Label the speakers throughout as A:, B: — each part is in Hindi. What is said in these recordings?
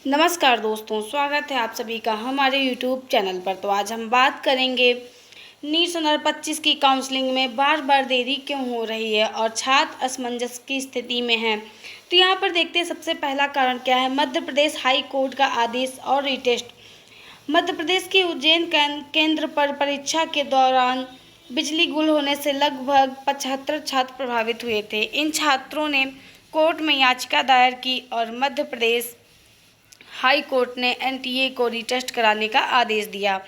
A: नमस्कार दोस्तों, स्वागत है आप सभी का हमारे यूट्यूब चैनल पर। तो आज हम बात करेंगे नीट 2025 की काउंसलिंग में बार बार देरी क्यों हो रही है और छात्र असमंजस की स्थिति में हैं। तो यहाँ पर देखते हैं सबसे पहला कारण क्या है। मध्य प्रदेश हाई कोर्ट का आदेश और रिटेस्ट। मध्य प्रदेश के उज्जैन केंद्र पर परीक्षा के दौरान बिजली गुल होने से लगभग 75 छात्र प्रभावित हुए थे। इन छात्रों ने कोर्ट में याचिका दायर की और मध्य प्रदेश हाई कोर्ट ने एनटीए को रीटेस्ट कराने का आदेश दिया।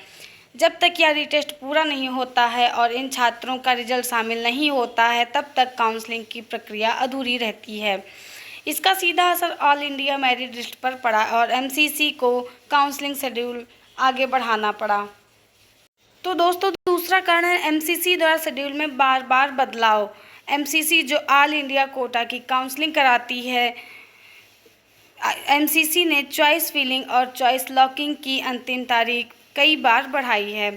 A: जब तक यह रीटेस्ट पूरा नहीं होता है और इन छात्रों का रिजल्ट शामिल नहीं होता है, तब तक काउंसलिंग की प्रक्रिया अधूरी रहती है। इसका सीधा असर ऑल इंडिया मेरिट लिस्ट पर पड़ा और एमसीसी को काउंसलिंग शेड्यूल आगे बढ़ाना पड़ा। तो दोस्तों, दूसरा कारण है एमसीसी द्वारा शेड्यूल में बार बार बदलाव। एमसीसी जो ऑल इंडिया कोटा की काउंसलिंग कराती है, एमसीसी ने चॉइस फिलिंग और चॉइस लॉकिंग की अंतिम तारीख कई बार बढ़ाई है।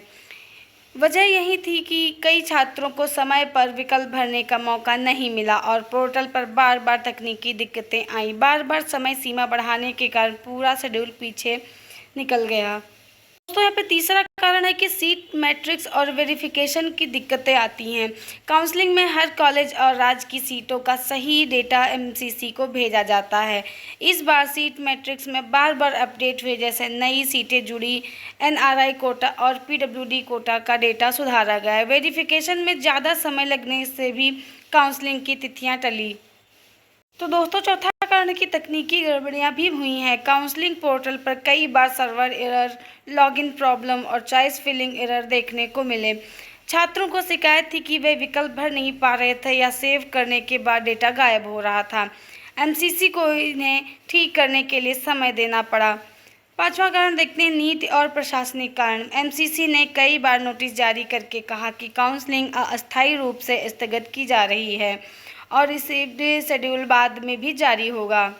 A: वजह यही थी कि कई छात्रों को समय पर विकल्प भरने का मौका नहीं मिला और पोर्टल पर बार बार तकनीकी दिक्कतें आईं। बार बार समय सीमा बढ़ाने के कारण पूरा शेड्यूल पीछे निकल गया। दोस्तों, यहाँ पे तीसरा कारण है कि सीट मैट्रिक्स और वेरिफिकेशन की दिक्कतें आती हैं। काउंसलिंग में हर कॉलेज और राज्य की सीटों का सही डेटा एमसीसी को भेजा जाता है। इस बार सीट मैट्रिक्स में बार बार अपडेट हुए, जैसे नई सीटें जुड़ी, एनआरआई कोटा और पीडब्ल्यूडी कोटा का डेटा सुधारा गया है। वेरिफिकेशन में ज़्यादा समय लगने से भी काउंसलिंग की तिथियाँ टली। तो दोस्तों, चौथा कारण की तकनीकी गड़बड़ियां भी हुई हैं। काउंसलिंग पोर्टल पर कई बार सर्वर एरर, लॉगिन प्रॉब्लम और चॉइस फिलिंग एरर देखने को मिले। छात्रों को शिकायत थी कि वे विकल्प भर नहीं पा रहे थे या सेव करने के बाद डेटा गायब हो रहा था। एमसीसी को इन्हें ठीक करने के लिए समय देना पड़ा। पांचवा कारण देखते हैं नीति और प्रशासनिक कारण। एमसीसी ने कई बार नोटिस जारी करके कहा कि काउंसलिंग अस्थायी रूप से स्थगित की जा रही है और इसे शेड्यूल बाद में भी जारी होगा।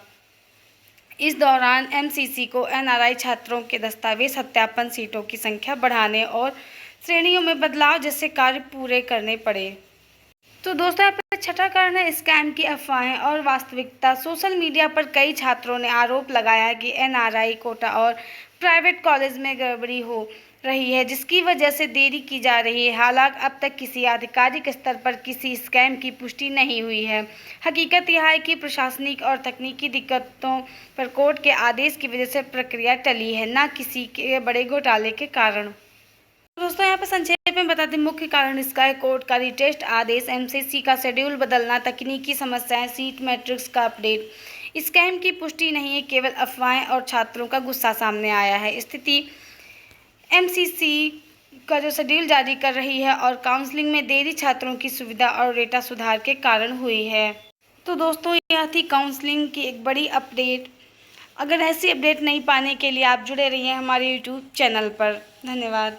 A: इस दौरान एमसीसी को एनआरआई छात्रों के दस्तावेज सत्यापन, सीटों की संख्या बढ़ाने और श्रेणियों में बदलाव जैसे कार्य पूरे करने पड़े। तो दोस्तों, यहाँ पर छठा कारण है स्कैम की अफवाहें और वास्तविकता। सोशल मीडिया पर कई छात्रों ने आरोप लगाया कि एनआरआई कोटा और प्राइवेट कॉलेज में गड़बड़ी हो रही है, जिसकी वजह से देरी की जा रही है। हालांकि अब तक किसी आधिकारिक स्तर पर किसी स्कैम की पुष्टि नहीं हुई है। हकीकत यह है कि प्रशासनिक और तकनीकी दिक्कतों पर कोर्ट के आदेश की वजह से प्रक्रिया टली है, न किसी के बड़े घोटाले के कारण। दोस्तों, यहाँ पर संक्षेप में बता दें, मुख्य कारण इसका है कोर्ट का रिटेस्ट आदेश, एमसीसी का शेड्यूल बदलना, तकनीकी समस्याएं, सीट मैट्रिक्स का अपडेट। स्कैम की पुष्टि नहीं है, केवल अफवाहें और छात्रों का गुस्सा सामने आया है। स्थिति एमसीसी का जो शेड्यूल जारी कर रही है और काउंसलिंग में देरी छात्रों की सुविधा और डेटा सुधार के कारण हुई है। तो दोस्तों, यह थी काउंसलिंग की एक बड़ी अपडेट। अगर ऐसी अपडेट नहीं पाने के लिए आप जुड़े रहिए हमारे यूट्यूब चैनल पर। धन्यवाद।